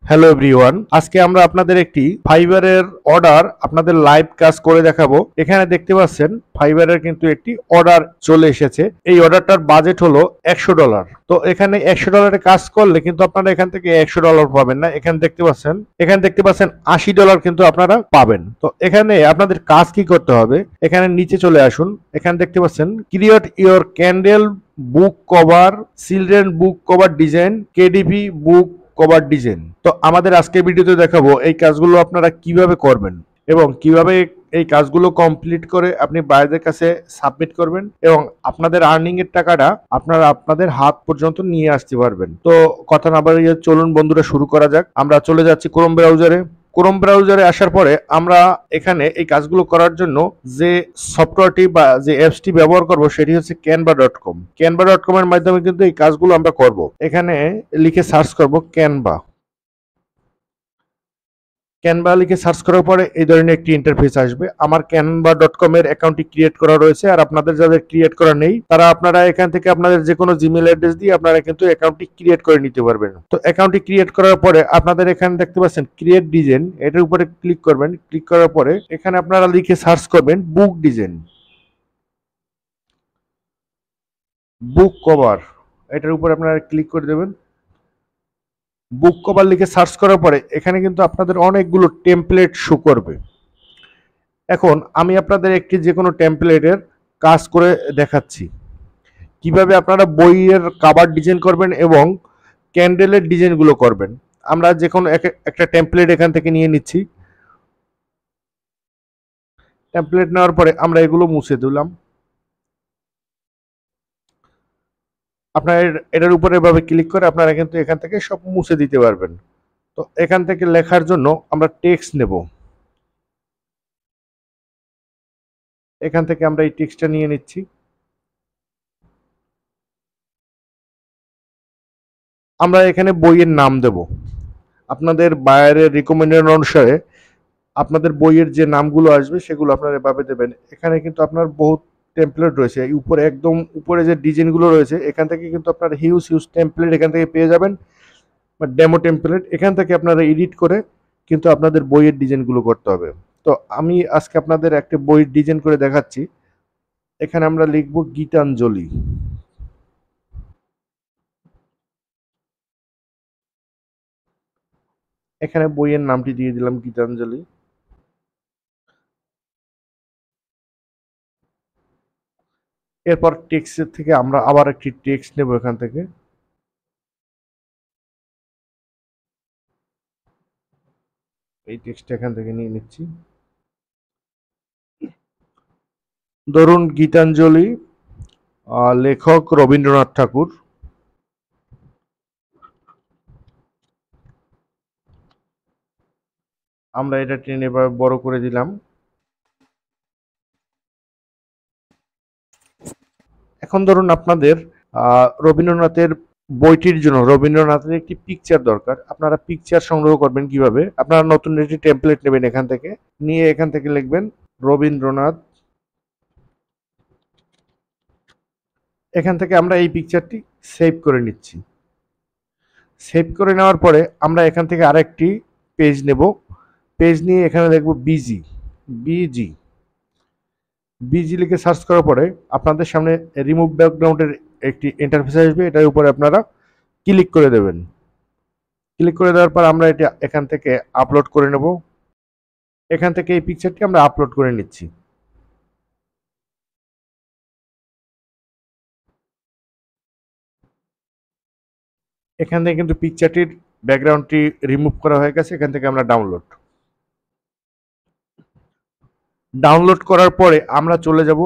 Hello everyone, আজকে আমরা আপনাদের একটি ফাইবারের অর্ডার আপনাদের লাইভ কাজ করে দেখাবো। এখানে দেখতে পাচ্ছেন ফাইবারের কিন্তু একটি অর্ডার চলে এসেছে। এই অর্ডারটার বাজেট হলো $100। তো এখানে $100 কাজ করলে কিন্তু আপনারা এখান থেকে $100 পাবেন না। এখানে দেখতে পাচ্ছেন $80 কিন্তু আপনারা পাবেন। তো এখানে আপনাদের কাজ কি করতে হবে, এখানে নিচে চলে আসুন। এখানে দেখতে পাচ্ছেন create your candle book cover, children book cover design, KDP book cover design. তো আমাদের আজকে ভিডিওতে দেখাবো এই কাজগুলো আপনারা কিভাবে করবেন এবং কিভাবে এই কাজগুলো কমপ্লিট করে আপনি বাইরের কাছে সাবমিট করবেন এবং আপনাদের আর্নিং এর টাকাটা আপনারা আপনাদের হাত পর্যন্ত নিয়ে আসতে পারবেন। তো কথা না বাড়িয়ে চলুন বন্ধুরা, শুরু করা যাক। আমরা চলে যাচ্ছি ক্রোম ব্রাউজারে আসার পরে আমরা এখানে এই কাজগুলো করার জন্য যে সফটওয়্যারটি বা যে অ্যাপসটি ব্যবহার করব সেটি হচ্ছে canva.com। canva.com এর মাধ্যমে কিন্তু এই কাজগুলো আমরা করব। এখানে লিখে সার্চ করব ক্যানভা লিখে সার্চ করার পরে এই ধরনের একটি ইন্টারফেস আসবে। আমার canva.com এর অ্যাকাউন্টটি ক্রিয়েট করা রয়েছে, আর আপনাদের যাদের ক্রিয়েট করা নেই তারা আপনারা এখান থেকে আপনাদের যে কোনো জিমেল অ্যাড্রেস দিয়ে আপনারা কিন্তু অ্যাকাউন্টটি ক্রিয়েট করে নিতে পারবেন। তো অ্যাকাউন্টটি ক্রিয়েট করার পরে আপনাদের এখানে দেখতে পাচ্ছেন ক্রিয়েট ডিজাইন, এটার উপরে ক্লিক করবেন। ক্লিক করার পরে এখানে আপনারা লিখে সার্চ করবেন বুক ডিজাইন, বুক কভার, এটার উপরে আপনারা ক্লিক করে দেবেন। বুক কভার লিখে সার্চ করার পরে এখানে কিন্তু আপনাদের অনেকগুলো টেমপ্লেট শো করবে। এখন আমি আপনাদের একটি যে কোনো টেমপ্লেটের কাজ করে দেখাচ্ছি কিভাবে আপনারা বইয়ের কাভার ডিজাইন করবেন এবং ক্যান্ডেলের ডিজাইনগুলো করবেন। আমরা যে কোনো একটা টেমপ্লেট এখান থেকে নিয়ে নিচ্ছি। টেমপ্লেট নেওয়ার পরে আমরা এগুলো মুছে দিলাম। আপনার এটার উপরে এভাবে ক্লিক করে আপনারা কিন্তু এখান থেকে সব মুছে দিতে পারবেন। তো এখান থেকে লেখার জন্য আমরা টেক্সট নেব। এখান থেকে আমরা এই টেক্সটটা নিয়ে নিচ্ছি। আমরা এখানে বইয়ের নাম দেব। আপনাদের বায়ারের রিকমেন্ডেশন অনুসারে আপনাদের বইয়ের যে নামগুলো আসবে সেগুলো আপনারা এভাবে দেবেন। এখানে কিন্তু আপনার বহুত টেমপ্লেট রয়েছে। এই উপরে একদম উপরে যে ডিজাইনগুলো রয়েছে এখান থেকে কিন্তু আপনার হিউজ হিউজ টেমপ্লেট এখান থেকে পেয়ে যাবেন, বা ডেমো টেমপ্লেট। এখান থেকে আপনারা এডিট করে কিন্তু আপনাদের বইয়ের ডিজাইনগুলো করতে হবে। তো আমি আজকে আপনাদের একটা বইয়ের ডিজাইন করে দেখাচ্ছি। এখানে আমরা লিখব গীতাঞ্জলি। এখানে বইয়ের নামটি দিয়ে দিলাম গীতাঞ্জলি। এরপর টেক্সটের থেকে আমরা আবার একটি টেক্সট নেব। এখান থেকে এই টেক্সট এখান থেকে নিয়ে নিচ্ছি। ধরুন গীতাঞ্জলি, লেখক রবীন্দ্রনাথ ঠাকুর। আমরা এটা টেনে এভাবে বড় করে দিলাম। এখন ধরুন আপনাদের রবীন্দ্রনাথের বইটির জন্য রবীন্দ্রনাথের একটি পিকচার দরকার। আপনারা পিকচার সংগ্রহ করবেন কিভাবে, আপনারা নতুন একটি টেমপ্লেট নেবেন। এখান থেকে নিয়ে এখান থেকে লিখবেন রবীন্দ্রনাথ। এখান থেকে আমরা এই পিকচারটি সেভ করে নিচ্ছি। সেভ করে নেওয়ার পরে আমরা এখান থেকে আরেকটি পেজ নেব। পেজ নিয়ে এখানে লিখব বিজি। বিজি বিজি লিখে সার্চ করার পরে আপনাদের সামনে রিমুভ ব্যাকগ্রাউন্ডের একটি ইন্টারফেস আসবে। এটার উপরে আপনারা ক্লিক করে দেবেন। ক্লিক করে দেওয়ার পর আমরা এটা এখান থেকে আপলোড করে নেব। এখান থেকে এই পিকচারটি আমরা আপলোড করে নিচ্ছি। এখান থেকে কিন্তু পিকচারটির ব্যাকগ্রাউন্ডটি রিমুভ করা হয়ে গেছে। এখান থেকে আমরা ডাউনলোড করার পরে আমরা চলে যাব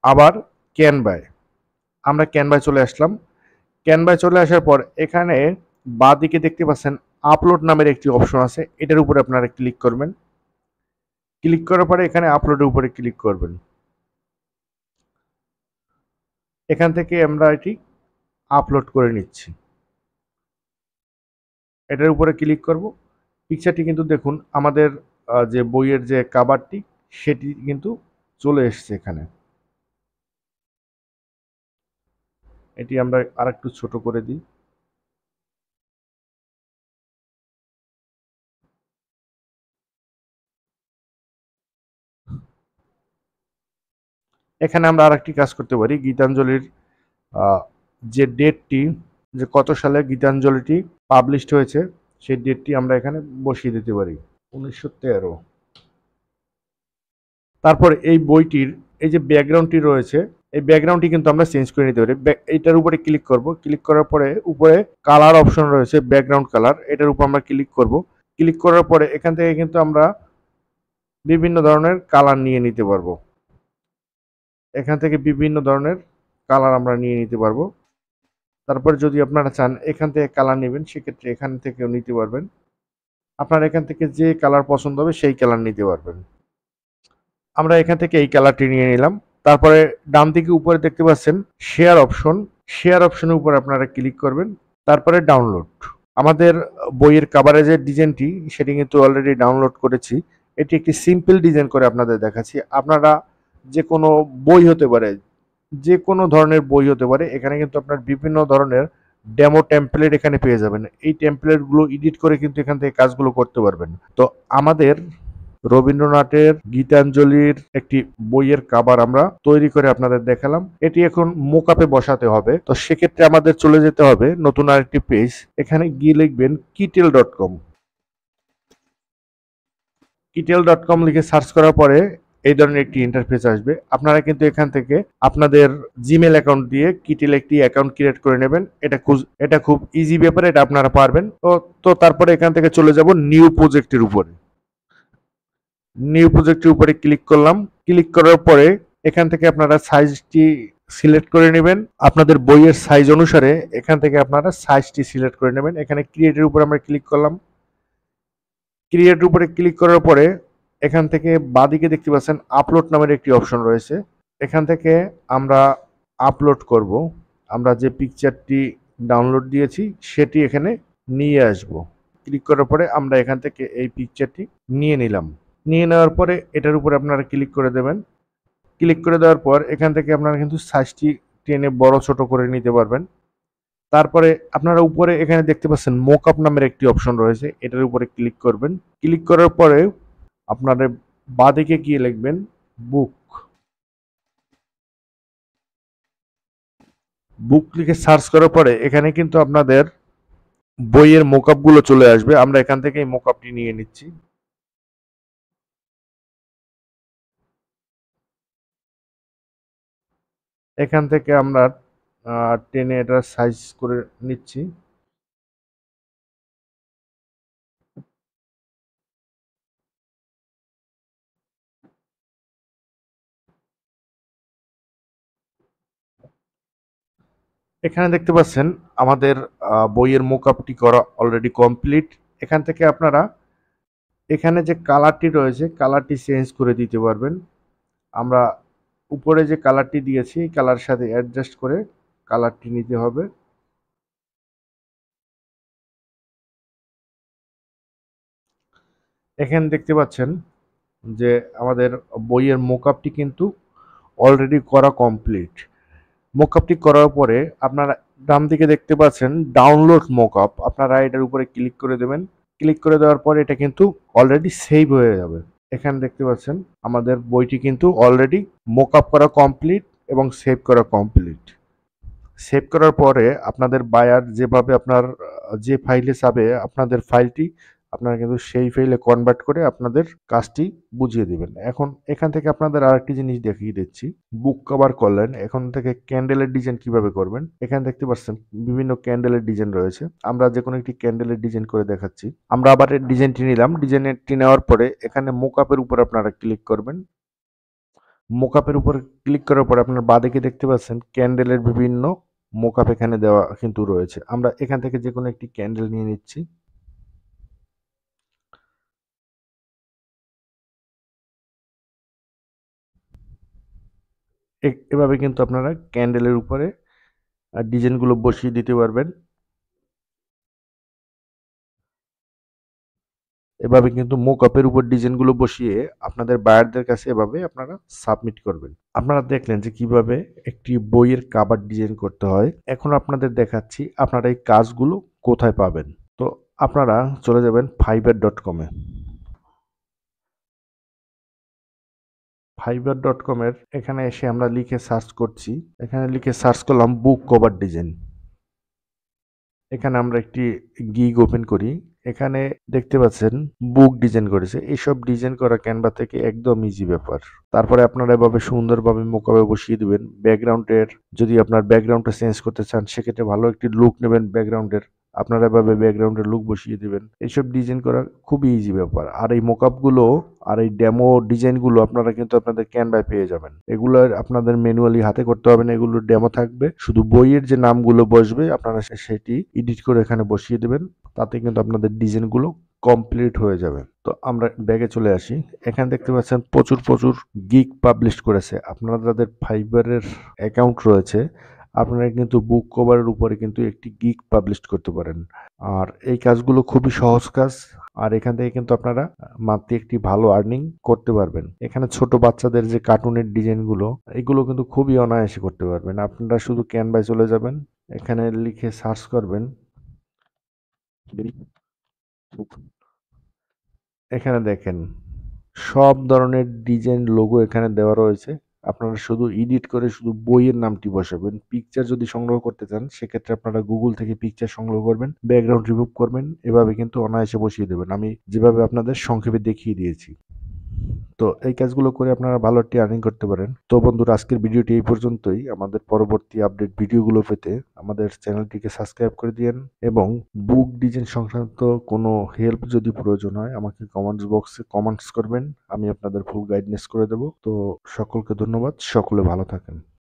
আবার ক্যানভায়। আমরা ক্যানভায় চলে আসলাম। ক্যানভায় চলে আসার পর এখানে বাঁ দিকে দেখতে পাচ্ছেন আপলোড নামের একটি অপশন আছে। এটার উপরে আপনারা ক্লিক করবেন। ক্লিক করার পরে এখানে আপলোডের উপরে ক্লিক করবেন। এখান থেকে আমরা এটি আপলোড করে নিচ্ছি। এটার উপরে ক্লিক করব। পিকচারটি কিন্তু দেখুন আমাদের যে বইয়ের যে কাভারটি সেটি কিন্তু চলে এসছে এখানে। এটি আমরা আরেকটু ছোট করে দিই। এখানে আমরা আরেকটি কাজ করতে পারি, গীতাঞ্জলির যে ডেটটি, যে কত সালে গীতাঞ্জলিটি পাবলিশড হয়েছে সেই ডেটটি আমরা এখানে বসিয়ে দিতে পারি, 1913। তারপর এই বইটির এই যে ব্যাকগ্রাউন্ডটি রয়েছে, এই ব্যাকগ্রাউন্ডটি কিন্তু আমরা চেঞ্জ করে নিতে পারি। এইটার উপরে ক্লিক করব, ক্লিক করার পরে উপরে কালার অপশন রয়েছে, ব্যাকগ্রাউন্ড কালার, এটার উপর আমরা ক্লিক করব। ক্লিক করার পরে এখান থেকে কিন্তু আমরা বিভিন্ন ধরনের কালার নিয়ে নিতে পারবো। এখান থেকে বিভিন্ন ধরনের কালার আমরা নিয়ে নিতে পারবো। তারপর যদি আপনারা চান এখান থেকে কালার নেবেন, সেক্ষেত্রে এখান থেকেও নিতে পারবেন। আপনার এখান থেকে যে কালার পছন্দ হবে সেই কালার নিতে পারবেন। আমরা এখান থেকে এই কালারটি নিয়ে নিলাম। তারপরে ডান দিকে উপরে দেখতে পাচ্ছেন শেয়ার অপশন, শেয়ার অপশনের উপর আপনারা ক্লিক করবেন। তারপরে ডাউনলোড, আমাদের বইয়ের কাভারেজের ডিজাইনটি সেটি কিন্তু অলরেডি ডাউনলোড করেছি। এটি একটি সিম্পল ডিজাইন করে আপনাদের দেখাচ্ছি। আপনারা যে কোনো বই হতে পারে, যে কোনো ধরনের বই হতে পারে, এখানে কিন্তু আপনার বিভিন্ন ধরনের ডেমো টেমপ্লেট এখানে পেয়ে যাবেন। এই টেমপ্লেটগুলো এডিট করে কিন্তু এখান থেকে কাজগুলো করতে পারবেন। তো আমাদের রবীন্দ্রনাথের গীতাঞ্জলির একটি বইয়ের কাভার আমরা তৈরি করে আপনাদের দেখালাম। এটি এখন মোকআপে বসাতে হবে। তো সেক্ষেত্রে আমাদের চলে যেতে হবে নতুন আরেকটি পেজ, এখানে গিয়ে লিখবেন kitel.com। kitel.com লিখে সার্চ করার পরে এই ধরনের একটি ইন্টারফেস আসবে। আপনারা কিন্তু এখান থেকে আপনাদের জিমেল অ্যাকাউন্ট দিয়ে কিটেল একটি অ্যাকাউন্ট ক্রিয়েট করে নেবেন। এটা খুব ইজি ব্যাপার, এটা আপনারা পারবেন। তো তারপরে এখান থেকে চলে যাব নিউ প্রজেক্টের উপরে। নিউ প্রজেক্টের উপরে ক্লিক করলাম। ক্লিক করার পরে এখান থেকে আপনারা সাইজটি সিলেক্ট করে নেবেন। আপনাদের বইয়ের সাইজ অনুসারে এখান থেকে আপনারা সাইজটি সিলেক্ট করে নেবেন। এখানে ক্রিয়েটের উপরে আমরা ক্লিক করলাম। ক্রিয়েটের উপরে ক্লিক করার পরে এখান থেকে বাঁদিকে দেখতে পাচ্ছেন আপলোড নামের একটি অপশন রয়েছে। এখান থেকে আমরা আপলোড করব। আমরা যে পিকচারটি ডাউনলোড দিয়েছি সেটি এখানে নিয়ে আসব। ক্লিক করার পরে আমরা এখান থেকে এই পিকচারটি নিয়ে নিলাম। নিয়ে নেওয়ার পরে এটার উপরে আপনারা ক্লিক করে দেবেন। ক্লিক করে দেওয়ার পর এখান থেকে আপনারা কিন্তু সাইজটি টেনে বড় ছোট করে নিতে পারবেন। তারপরে আপনারা উপরে এখানে দেখতে পাচ্ছেন মোকআপ নামের একটি অপশন রয়েছে, এটার উপরে ক্লিক করবেন। ক্লিক করার পরে আপনারা বাঁদিকে গিয়ে লিখবেন বুক। বুক লিখে সার্চ করার পরে এখানে কিন্তু আপনাদের বইয়ের মোকআপ গুলো চলে আসবে। আমরা এখান থেকে এই মোকআপটি নিয়ে নিচ্ছি। এখান থেকে আমরা টেনে এটা সাইজ করে নিচ্ছি। এখানে দেখতে পাচ্ছেন আমাদের বইয়ের মোকআপটি করা অলরেডি কমপ্লিট। এখান থেকে আপনারা এখানে যে কালারটি রয়েছে কালারটি চেঞ্জ করে দিতে পারবেন। আমরা উপরে যে কালারটি দিয়েছি কালার সাথে অ্যাডজাস্ট করে কালারটি নিতে হবে। এখানে দেখতে পাচ্ছেন যে আমাদের বইয়ের মোকআপটি কিন্তু অলরেডি করা কমপ্লিট। মোকআপটি করার পরে আপনারা ডান দিকে দেখতে পাচ্ছেন ডাউনলোড মোকআপ, আপনারা এটার উপরে ক্লিক করে দেবেন। ক্লিক করে দেওয়ার পরে এটা কিন্তু অলরেডি সেভ হয়ে যাবে। এখানে দেখতে পাচ্ছেন আমাদের বইটি কিন্তু অলরেডি মোকআপ করা কমপ্লিট এবং সেভ করা কমপ্লিট। সেভ করার পরে আপনাদের বায়ার যেভাবে আপনার যে ফাইলে চাবে আপনাদের ফাইলটি, আপনারা কিন্তু সেই ফাইলে কনভার্ট করে আপনাদের কাজটি বুঝিয়ে দিবেন। এখন এখান থেকে আপনাদের আরেকটি জিনিস দেখিয়ে দিচ্ছি। বুক কভার করলেন, এখন থেকে ক্যান্ডেলের ডিজাইন কিভাবে করবেন। এখানে দেখতে পাচ্ছেন বিভিন্ন ক্যান্ডেলের ডিজাইন রয়েছে। আমরা যে কোনো একটি ক্যান্ডেলের ডিজাইন করে দেখাচ্ছি। আমরা আবার ডিজাইনটি নিলাম। ডিজাইনটি নেওয়ার পরে এখানে মোকআপের উপর আপনারা ক্লিক করবেন। মোকআপের উপর ক্লিক করার পর আপনার বাঁদিকে দেখতে পাচ্ছেন ক্যান্ডেলের বিভিন্ন মোকআপ এখানে দেওয়া কিন্তু রয়েছে। আমরা এখান থেকে যে কোনো একটি ক্যান্ডেল নিয়ে নিচ্ছি। এভাবে কিন্তু আপনারা ক্যান্ডেলের উপরে ডিজাইনগুলো বসিয়ে দিতে পারবেন। এভাবে কিন্তু মোকআপের উপর ডিজাইনগুলো বসিয়ে আপনাদের বায়ারদের কাছে এভাবে আপনারা সাবমিট করবেন। আপনারা দেখলেন যে কিভাবে একটি বইয়ের কাভার ডিজাইন করতে হয়। এখন আপনাদের দেখাচ্ছি আপনারা এই কাজগুলো কোথায় পাবেন। তো আপনারা চলে যাবেন fiverr.com-এ। fiverr.com এর এখানে এসে আমরা লিখে সার্চ করছি। এখানে লিখে সার্চ করলাম বুক কভার ডিজাইন। এখানে আমরা একটি গিগ ওপেন করি। এখানে দেখতে পাচ্ছেন বুক ডিজাইন করেছে। এইসব ডিজাইন করা ক্যানভা থেকে একদম ইজি ব্যাপার। তারপরে আপনারা এভাবে সুন্দরভাবে মোকাবে বসিয়ে দিবেন। ব্যাকগ্রাউন্ডের যদি আপনার ব্যাকগ্রাউন্ডটা চেঞ্জ করতে চান সেক্ষেত্রে ভালো একটি লুক নেবেন ব্যাকগ্রাউন্ডের। আপনারা এভাবে ব্যাকগ্রাউন্ডের লুক বসিয়ে দিবেন। এইসব ডিজাইন করা খুবই ইজি ব্যাপার। আর এই মোকআপগুলো আর এই ডেমো ডিজাইনগুলো আপনারা কিন্তু আপনাদের ক্যানভায় পেয়ে যাবেন। এগুলো আপনাদের ম্যানুয়ালি হাতে করতে হবে না, এগুলো ডেমো থাকবে। শুধু বইয়ের যে নামগুলো বসবে আপনারা সেটি এডিট করে এখানে বসিয়ে দেবেন। তাতে কিন্তু আপনাদের ডিজাইনগুলো কমপ্লিট হয়ে যাবে। তো আমরা ব্যাগে চলে আসি। এখানে দেখতে পাচ্ছেন প্রচুর প্রচুর গিগ পাবলিশ করেছে। আপনারা যাদের ফাইবারের অ্যাকাউন্ট রয়েছে আপনারা কিন্তু বুক কভারের উপরে কিন্তু একটি গিগ পাবলিশ করতে পারেন। আর এই কাজগুলো খুবই সহজ কাজ। আর এখান থেকে কিন্তু আপনারা মান্থলি একটি ভালো আর্নিং করতে পারবেন। এখানে ছোট বাচ্চাদের যে কার্টুনের ডিজাইনগুলো এগুলো কিন্তু খুবই অনায়াসে করতে পারবেন। আপনারা শুধু ক্যানভায় চলে যাবেন, এখানে লিখে সার্চ করবেন বুক। এখানে দেখেন সব ধরনের ডিজাইন লোগো এখানে দেওয়া রয়েছে। আপনারা শুধু এডিট করে শুধু বইয়ের নামটি বসাবেন। পিকচার যদি সংগ্রহ করতে চান সেক্ষেত্রে আপনারা গুগল থেকে পিকচার সংগ্রহ করবেন, ব্যাকগ্রাউন্ড রিমুভ করবেন, এভাবে কিন্তু অনায়াসে বসিয়ে দেবেন। আমি যেভাবে আপনাদের সংক্ষেপে দেখিয়ে দিয়েছি। তো এই কাজগুলো করে আপনারা ভালো একটি আর্নিং করতে পারেন। তো বন্ধুরা আজকের ভিডিওটি এই পর্যন্তই। আমাদের পরবর্তী আপডেট ভিডিওগুলো পেতে আমাদের চ্যানেলটিকে সাবস্ক্রাইব করে দিয়েন এবং বুক ডিজাইন সংক্রান্ত কোনো হেল্প যদি প্রয়োজন হয় আমাকে কমেন্টস বক্সে কমেন্টস করবেন। আমি আপনাদের ফুল গাইডনেস করে দেব। তো সকলকে ধন্যবাদ। সকলে ভালো থাকেন।